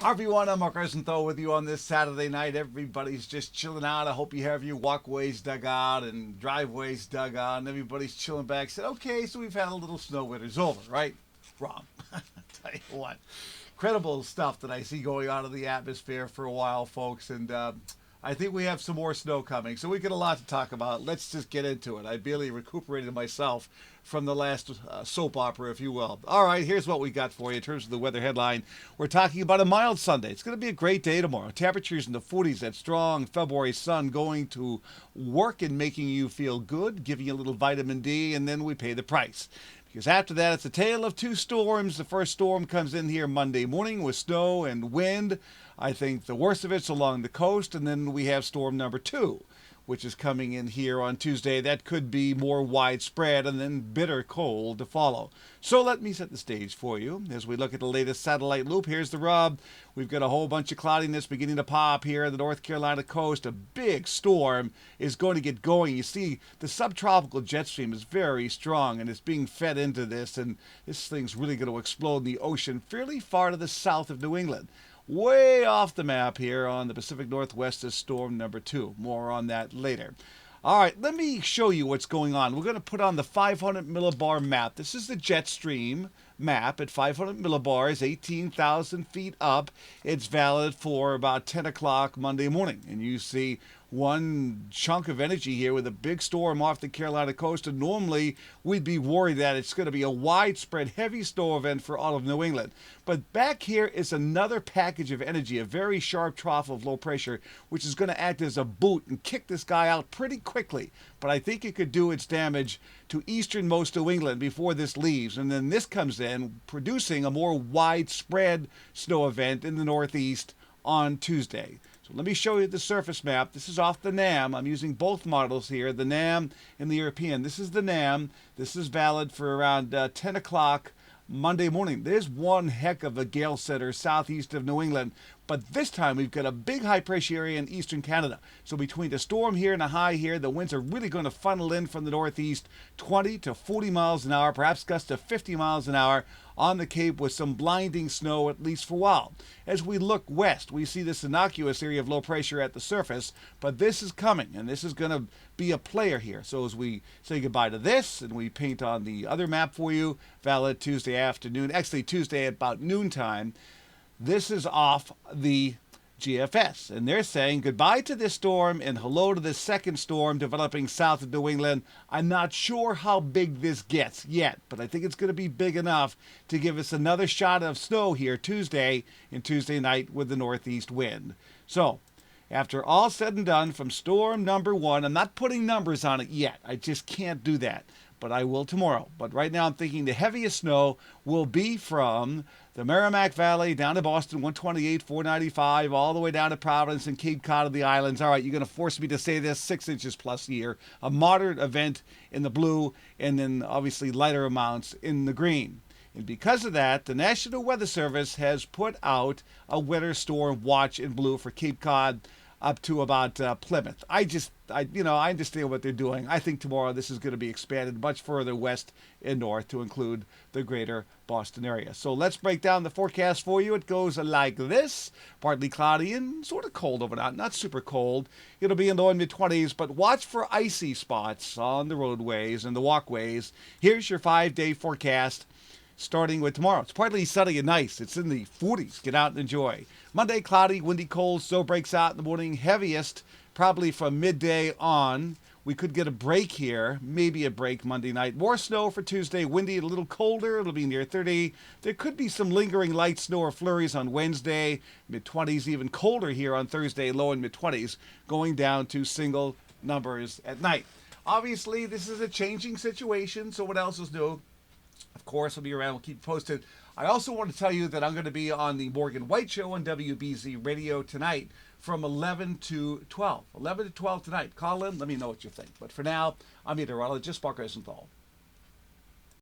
Everyone, I'm Mark Rosenthal with you on this Saturday night. Everybody's just chilling out. I hope you have your walkways dug out and driveways dug out, and everybody's chilling back. Said, okay, so we've had a little snow. Winter's over, right? Wrong. Tell you what, incredible stuff that I see going on in the atmosphere for a while, folks, and I think we have some more snow coming. So we got a lot to talk about. Let's just get into it. I barely recuperated myself from the last soap opera, if you will. All right, here's what we got for you in terms of the weather headline. We're talking about a mild Sunday. It's going to be a great day tomorrow. Temperatures in the 40s, that strong February sun going to work and making you feel good, giving you a little vitamin D, and then we pay the price. Because after that, it's a tale of two storms. The first storm comes in here Monday morning with snow and wind. I think the worst of it's along the coast, and then we have storm number two, which is coming in here on Tuesday. That could be more widespread and then bitter cold to follow. So let me set the stage for you as we look at the latest satellite loop. Here's the rub. We've got a whole bunch of cloudiness beginning to pop here on the North Carolina coast. A big storm is going to get going. You see, the subtropical jet stream is very strong and it's being fed into this, and this thing's really going to explode in the ocean fairly far to the south of New England. Way off the map here on the Pacific Northwest is storm number two. More on that later. All right, let me show you what's going on. We're going to put on the 500 millibar map. This is the jet stream map at 500 millibars, 18,000 feet up. It's valid for about 10 o'clock Monday morning. And you see one chunk of energy here with a big storm off the Carolina coast. And normally we'd be worried that it's going to be a widespread heavy snow event for all of New England. But back here is another package of energy, a very sharp trough of low pressure, which is going to act as a boot and kick this guy out pretty quickly. But I think it could do its damage to easternmost New England before this leaves. And then this comes in, producing a more widespread snow event in the Northeast on Tuesday. So let me show you the surface map. This is off the NAM. I'm using both models here, the NAM and the European. This is the NAM. This is valid for around 10 o'clock Monday morning. There's one heck of a gale center southeast of New England, but this time we've got a big high pressure area in eastern Canada. So between the storm here and a high here, the winds are really going to funnel in from the northeast 20 to 40 miles an hour, perhaps gusts to 50 miles an hour on the Cape with some blinding snow at least for a while. As we look west, we see this innocuous area of low pressure at the surface, but this is coming, and this is going to be a player here. So as we say goodbye to this, and we paint on the other map for you, valid Tuesday afternoon, actually Tuesday at about noontime, this is off the GFS, and they're saying goodbye to this storm and hello to this second storm developing south of New England. I'm not sure how big this gets yet, but I think it's going to be big enough to give us another shot of snow here Tuesday and Tuesday night with the northeast wind. So, after all said and done, from storm number one, I'm not putting numbers on it yet. I just can't do that, but I will tomorrow. But right now I'm thinking the heaviest snow will be from the Merrimack Valley down to Boston, 128, 495, all the way down to Providence and Cape Cod of the Islands. All right, you're going to force me to say this, 6 inches plus here. A moderate event in the blue, and then obviously lighter amounts in the green. And because of that, the National Weather Service has put out a winter storm watch in blue for Cape Cod up to about Plymouth. I understand what they're doing. I think tomorrow this is going to be expanded much further west and north to include the greater Boston area. So let's break down the forecast for you. It goes like this. Partly cloudy and sort of cold overnight. Not super cold. It'll be in low and mid-20s, but watch for icy spots on the roadways and the walkways. Here's your 5-day forecast, starting with tomorrow. It's partly sunny and nice. It's in the 40s. Get out and enjoy. Monday, cloudy, windy, cold. Snow breaks out in the morning. Heaviest probably from midday on. We could get a break here, maybe a break Monday night. More snow for Tuesday. Windy, a little colder. It'll be near 30. There could be some lingering light snow or flurries on Wednesday. Mid-20s, even colder here on Thursday. Low and mid-20s, going down to single numbers at night. Obviously, this is a changing situation, so what else is new? Of course, I'll be around. We'll keep you posted. I also want to tell you that I'm going to be on the Morgan White Show on WBZ Radio tonight from 11 to 12. 11 to 12 tonight. Call in. Let me know what you think. But for now, I'm meteorologist Mark Rosenthal.